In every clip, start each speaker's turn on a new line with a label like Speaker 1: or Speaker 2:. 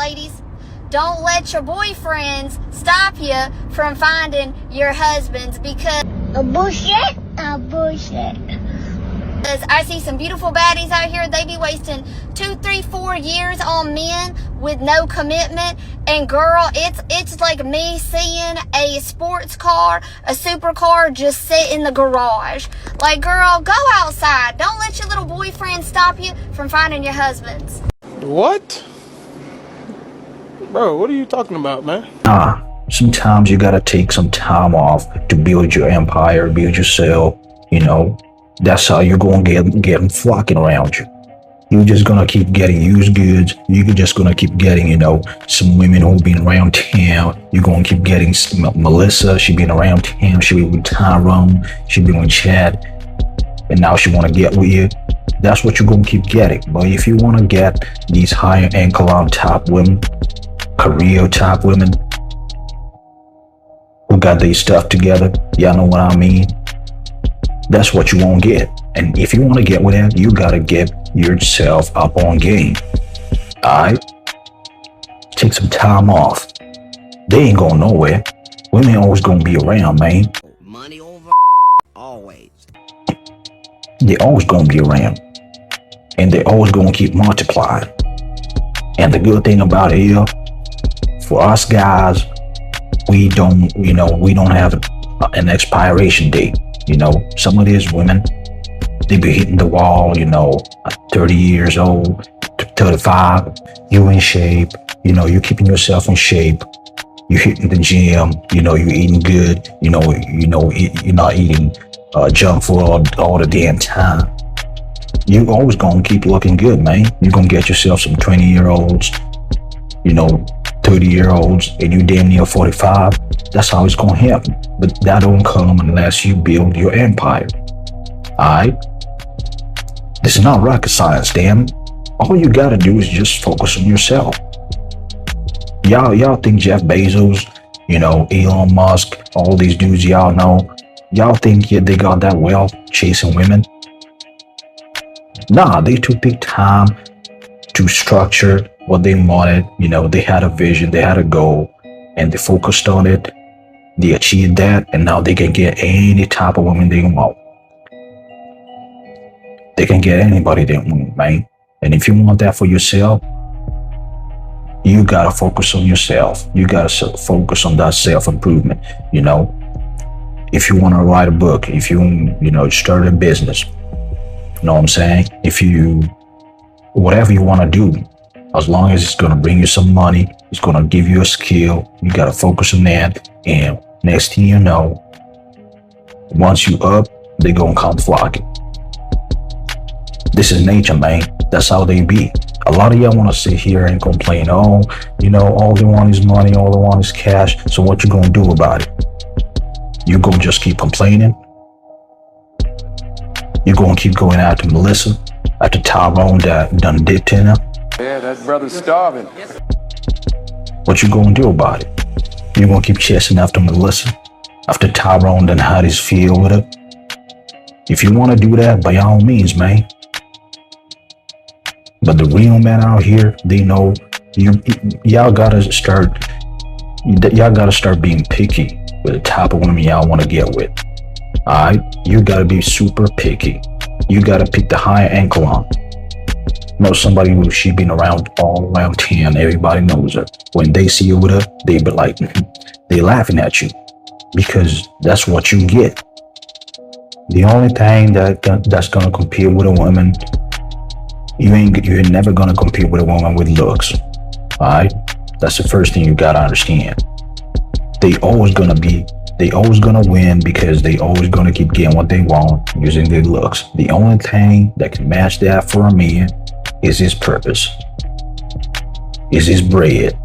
Speaker 1: ladies. Don't let your boyfriends stop you from finding your husbands, because
Speaker 2: bullshit.
Speaker 1: I see some beautiful baddies out here. They be wasting 2, 3, 4 years on men with no commitment. And girl, it's like me seeing a sports car, a supercar just sit in the garage. Like, girl, go outside. Don't let your little boyfriend stop you from finding your husbands.
Speaker 3: What? Bro, what are you talking about, man?
Speaker 4: Sometimes you gotta take some time off to build your empire, build yourself, That's how you're gonna get them flocking around you. You're just gonna keep getting used goods. You're just gonna keep getting, some women who've been around town. You're gonna keep getting Melissa. She been around town. She been with Tyrone. She been with Chad. And now she wanna get with you. That's what you're gonna keep getting. But if you wanna get these higher echelon top women, career top women, who got their stuff together, y'all know what I mean? That's what you won't get. And if you want to get with them, you gotta get yourself up on game. Alright? Take some time off. They ain't going nowhere. Women always gonna be around, man.
Speaker 5: Money over always.
Speaker 4: They always gonna be around. And they always gonna keep multiplying. And the good thing about it is, for us guys, we don't have an expiration date. Some of these women, they be hitting the wall, 30 years old, 35, you in shape, you keeping yourself in shape, you hitting the gym, you eating good, you're not eating junk food all the damn time. You always gonna keep looking good, man. You're gonna get yourself some 20-year-olds, 30-year-olds, and you damn near 45. That's how it's gonna happen. But that don't come unless you build your empire. Alright? This is not rocket science, damn it. All you gotta do is just focus on yourself. Y'all think Jeff Bezos, Elon Musk, all these dudes y'all know, y'all think they got that wealth chasing women? Nah, they took their time to structure what they wanted. They had a vision, they had a goal, and they focused on it. They achieved that, and now they can get any type of woman they want. They can get anybody they want, man. And if you want that for yourself, you gotta focus on yourself. You gotta focus on that self-improvement. If you want to write a book, if you start a business, you know what I'm saying? Whatever you want to do, as long as it's going to bring you some money, it's going to give you a skill, you got to focus on that. And next thing you know, once you up, they're going to come flocking. This is nature, man. That's how they be. A lot of y'all want to sit here and complain, all they want is money, all they want is cash. So what you going to do about it? You going to just keep complaining? You going to keep going after Melissa, after Tyrone that done dipped in her?
Speaker 3: Yeah, that brother's starving.
Speaker 4: What you gonna do about it? You gonna keep chasing after Melissa, after Tyrone done had his feel with her? If you wanna do that, by all means, man. But the real men out here, they know y'all gotta start being picky with the type of women y'all wanna get with. Alright? You gotta be super picky. You gotta pick the higher echelon. Somebody who she been around all around town, everybody knows her. When they see you with her, they be like, they laughing at you, because that's what you get. The only thing that's gonna compete with a woman, you're never gonna compete with a woman with looks. Alright? That's the first thing you gotta understand. They always gonna win, because they always gonna keep getting what they want using their looks. The only thing that can match that for a man is his purpose, is his bread.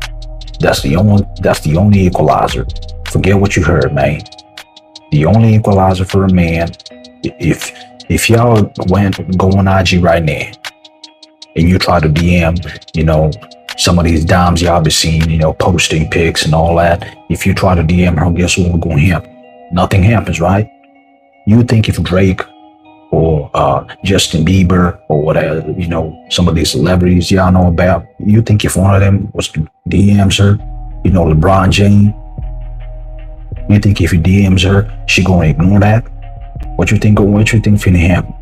Speaker 4: That's the only equalizer. Forget what you heard, man. The only equalizer for a man, if y'all go on IG right now and you try to DM, some of these dimes y'all be seeing, posting pics and all that. If you try to DM her, guess what's going to happen? Nothing happens, right? You think if Drake or Justin Bieber or whatever, you know, some of these celebrities y'all know about. You think if one of them was to DMs her, you know, LeBron James, you think if he DMs her, she gonna ignore that? What you think finna happen?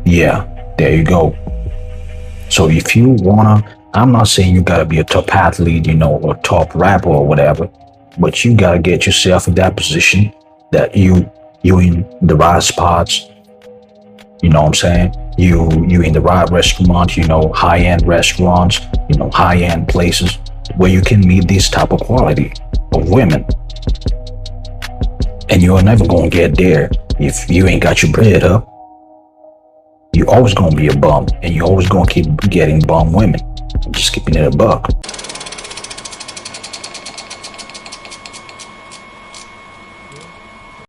Speaker 4: Yeah, there you go. So if you wanna, I'm not saying you gotta be a top athlete, you know, or top rapper or whatever, but you gotta get yourself in that position that you in the right spots. You know what I'm saying? You in the right restaurant, you know, high-end restaurants, you know, high-end places where you can meet this type of quality of women. And you're never gonna get there if you ain't got your bread up. You always gonna be a bum, and you always gonna keep getting bum women. I'm just keeping it a buck.